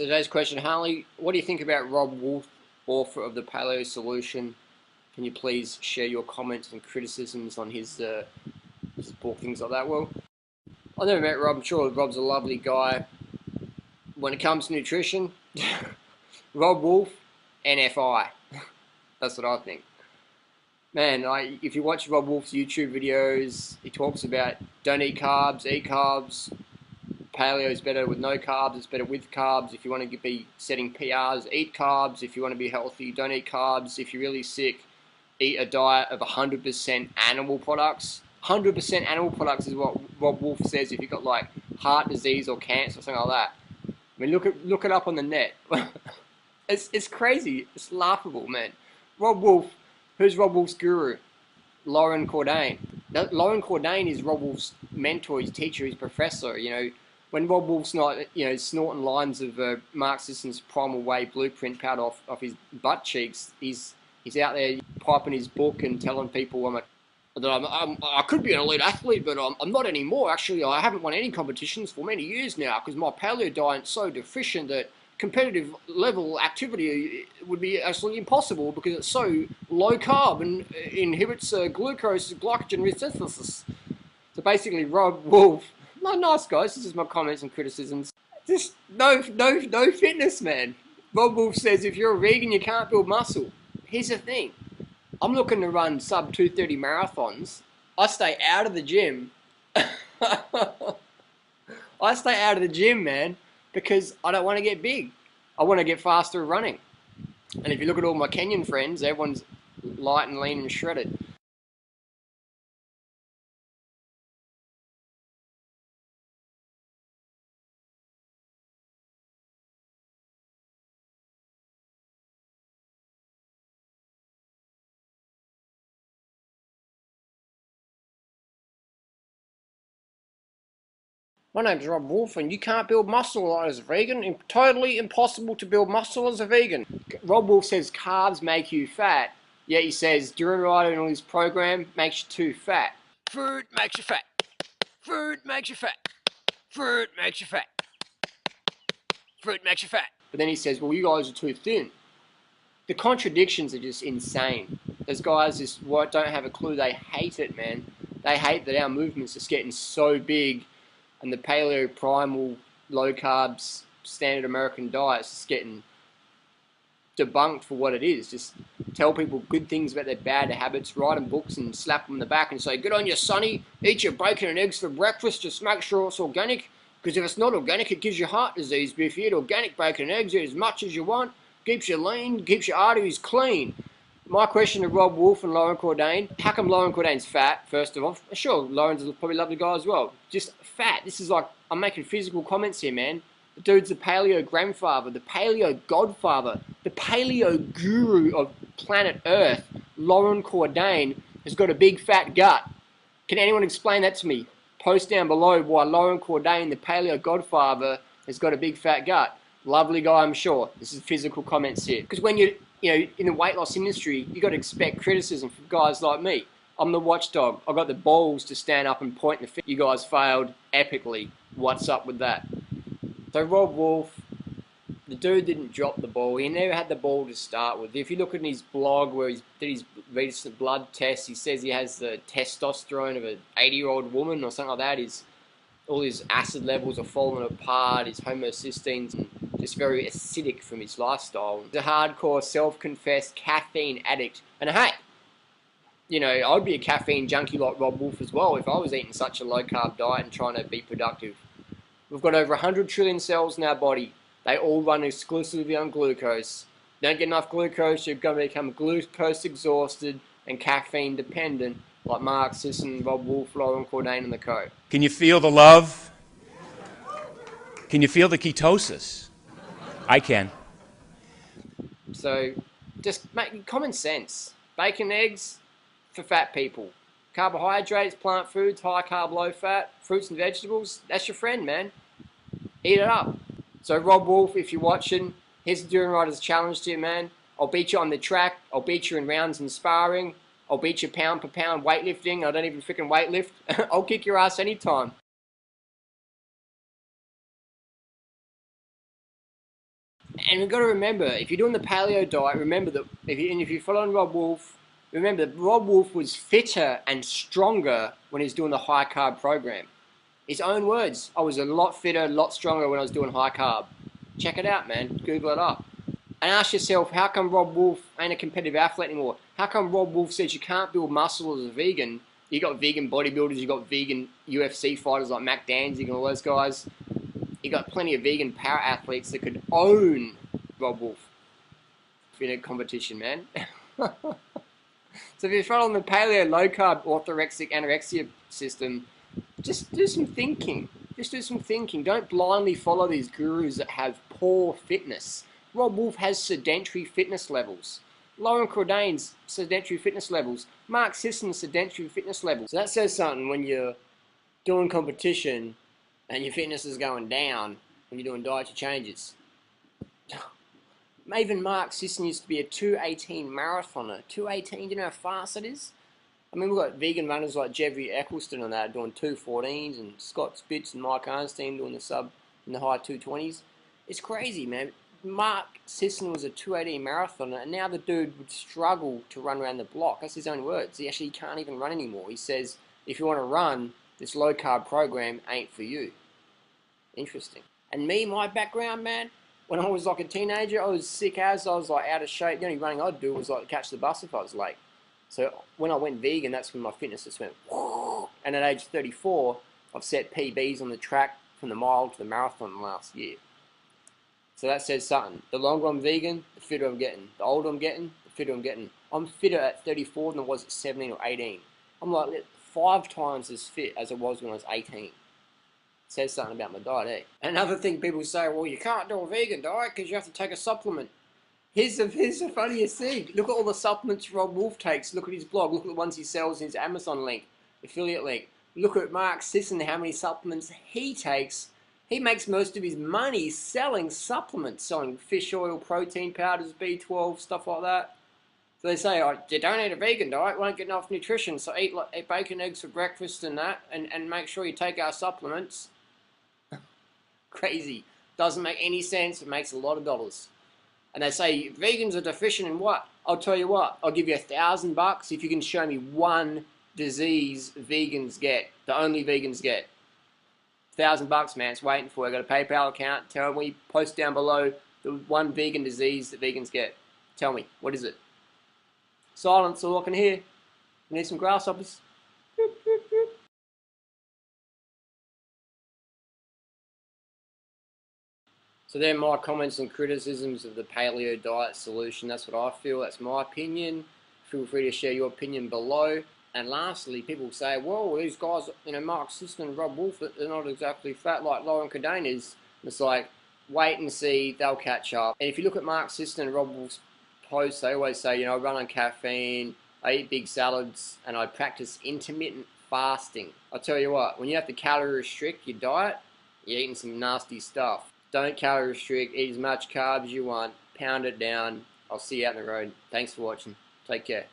Today's question, Harley, what do you think about Robb Wolf, author of the Paleo Solution? Can you please share your comments and criticisms on his book, things like that? Well, I've never met Robb. I'm sure Robb's a lovely guy. When it comes to nutrition, Robb Wolf, NFI. That's what I think. Man, if you watch Robb Wolf's YouTube videos, he talks about don't eat carbs, eat carbs. Paleo is better with no carbs, it's better with carbs. If you want to be setting PRs, eat carbs. If you want to be healthy, don't eat carbs. If you're really sick, eat a diet of 100% animal products. 100% animal products is what Robb Wolf says if you've got like heart disease or cancer or something like that. I mean, look it up on the net. It's crazy. It's laughable, man. Robb Wolf, who's Robb Wolf's guru? Loren Cordain. Now, Loren Cordain is Robb Wolf's mentor, his teacher, his professor. You know, when Robb Wolf's not, snorting lines of Mark Sisson's Primal Way blueprint powder off his butt cheeks, he's out there piping his book and telling people I could be an elite athlete, but I'm not anymore. Actually, I haven't won any competitions for many years now because my paleo diet's so deficient that competitive level activity would be absolutely impossible because it's so low carb and inhibits glucose glycogen resynthesis. So basically, Robb Wolf, no, nice guys. This is my comments and criticisms. Just no fitness, man. Robb Wolf says if you're a vegan, you can't build muscle. Here's the thing. I'm looking to run sub 230 marathons. I stay out of the gym. I stay out of the gym, man, because I don't want to get big. I want to get faster running. And if you look at all my Kenyan friends, everyone's light and lean and shredded. My name's Robb Wolf, and you can't build muscle as a vegan. Totally impossible to build muscle as a vegan. Robb Wolf says carbs make you fat, yet he says Durianrider in all his program makes you too fat. Food makes you fat. Food makes you fat. Food makes you fat. Food makes you fat. But then he says, well, you guys are too thin. The contradictions are just insane. Those guys just don't have a clue. They hate it, man. They hate that our movement's just getting so big and the paleo primal low carbs standard American diet's just getting debunked for what it is. Just tell people good things about their bad habits, write them books and slap them in the back and say, good on you, sonny, eat your bacon and eggs for breakfast, just make sure it's organic, because if it's not organic, it gives you heart disease. But if you eat organic bacon and eggs, eat as much as you want, keeps you lean, keeps your arteries clean. My question to Robb Wolf and Loren Cordain, how come Loren Cordain's fat, first of all? Sure, Loren's probably a lovely guy as well. Just fat. This is like, I'm making physical comments here, man. The dude's the paleo grandfather, the paleo godfather, the paleo guru of planet Earth. Loren Cordain has got a big fat gut. Can anyone explain that to me? Post down below why Loren Cordain, the paleo godfather, has got a big fat gut. Lovely guy, I'm sure. This is physical comments here. Because when you're in the weight loss industry, you got to expect criticism from guys like me. I'm the watchdog. I got the balls to stand up and point the finger. You guys failed epically. What's up with that? So Robb Wolf, the dude didn't drop the ball. He never had the ball to start with. If you look at his blog where he did his recent blood test, he says he has the testosterone of an 80-year-old woman or something like that. All his acid levels are falling apart, his homocysteines, and just very acidic from his lifestyle. He's a hardcore self-confessed caffeine addict. And hey, I'd be a caffeine junkie like Robb Wolf as well if I was eating such a low-carb diet and trying to be productive. We've got over 100 trillion cells in our body. They all run exclusively on glucose. Don't get enough glucose, you're going to become glucose exhausted and caffeine dependent like Mark Sisson, Robb Wolf, Loren Cordain and the co. Can you feel the love? Can you feel the ketosis? I can. So just make common sense. Bacon, eggs for fat people. Carbohydrates, plant foods, high carb, low fat, fruits and vegetables, that's your friend, man. Eat it up. So Robb Wolf, if you're watching, here's the Durianrider's challenge to you, man. I'll beat you on the track. I'll beat you in rounds and sparring. I'll beat you pound per pound weightlifting. I don't even freaking weightlift. I'll kick your ass anytime. And we've got to remember, if you're doing the paleo diet, remember that if you're following Robb Wolf, remember that Robb Wolf was fitter and stronger when he was doing the high carb program. His own words, I was a lot fitter, a lot stronger when I was doing high carb. Check it out, man. Google it up. And ask yourself, how come Robb Wolf ain't a competitive athlete anymore? How come Robb Wolf says you can't build muscle as a vegan? You got vegan bodybuilders, you got vegan UFC fighters like Mac Danzig and all those guys. You got plenty of vegan power athletes that could own Robb Wolf in a competition, man. So if you're following the paleo, low carb, orthorexic, anorexia system, just do some thinking. Just do some thinking. Don't blindly follow these gurus that have poor fitness. Robb Wolf has sedentary fitness levels. Lauren Cordain's sedentary fitness levels. Mark Sisson's sedentary fitness levels. So that says something when you're doing competition and your fitness is going down when you're doing dietary changes. Even Mark Sisson used to be a 2:18 marathoner. 2:18, do you know how fast it is? I mean, we've got vegan runners like Jeffrey Eccleston on that doing 2:14s, and Scott Spitz and Mike Arnstein doing the sub in the high 2:20s. It's crazy, man. Mark Sisson was a 2:18 marathoner, and now the dude would struggle to run around the block. That's his own words. He actually can't even run anymore. He says, if you want to run, this low-carb program ain't for you. Interesting. And me, my background, man, when I was like a teenager, I was sick as, I was like out of shape. The only running I'd do was like catch the bus if I was late. So when I went vegan, that's when my fitness just went, whoo. And at age 34, I've set PBs on the track from the mile to the marathon last year. So that says something. The longer I'm vegan, the fitter I'm getting. The older I'm getting, the fitter I'm getting. I'm fitter at 34 than I was at 17 or 18. I'm like 5 times as fit as I was when I was 18. Says something about my diet, eh? Another thing people say, well, you can't do a vegan diet because you have to take a supplement. Here's the funniest thing. Look at all the supplements Robb Wolf takes. Look at his blog. Look at the ones he sells in his Amazon link, affiliate link. Look at Mark Sisson, how many supplements he takes. He makes most of his money selling supplements, selling fish oil, protein powders, B12, stuff like that. So they say, oh, you don't eat a vegan diet, won't get enough nutrition, so eat bacon, eggs for breakfast and that, and make sure you take our supplements. Crazy. Doesn't make any sense. It makes a lot of dollars. And they say vegans are deficient in what? I'll tell you what. I'll give you $1,000 if you can show me one disease vegans get. The only vegans get. $1,000, man. It's waiting for you. I've got a PayPal account. Tell me. Post down below the one vegan disease that vegans get. Tell me. What is it? Silence. All I can hear. I need some grasshoppers. So they're my comments and criticisms of the paleo diet solution. That's what I feel. That's my opinion. Feel free to share your opinion below. And lastly, people say, well, these guys, you know, Mark Sisson and Robb Wolf, they're not exactly fat like Lauren Cordain is. It's like, wait and see, they'll catch up. And if you look at Mark Sisson and Robb Wolf's posts, they always say, you know, I run on caffeine, I eat big salads, and I practice intermittent fasting. I'll tell you what, when you have to calorie restrict your diet, you're eating some nasty stuff. Don't calorie restrict, eat as much carbs as you want, pound it down. I'll see you out on the road. Thanks for watching. Take care.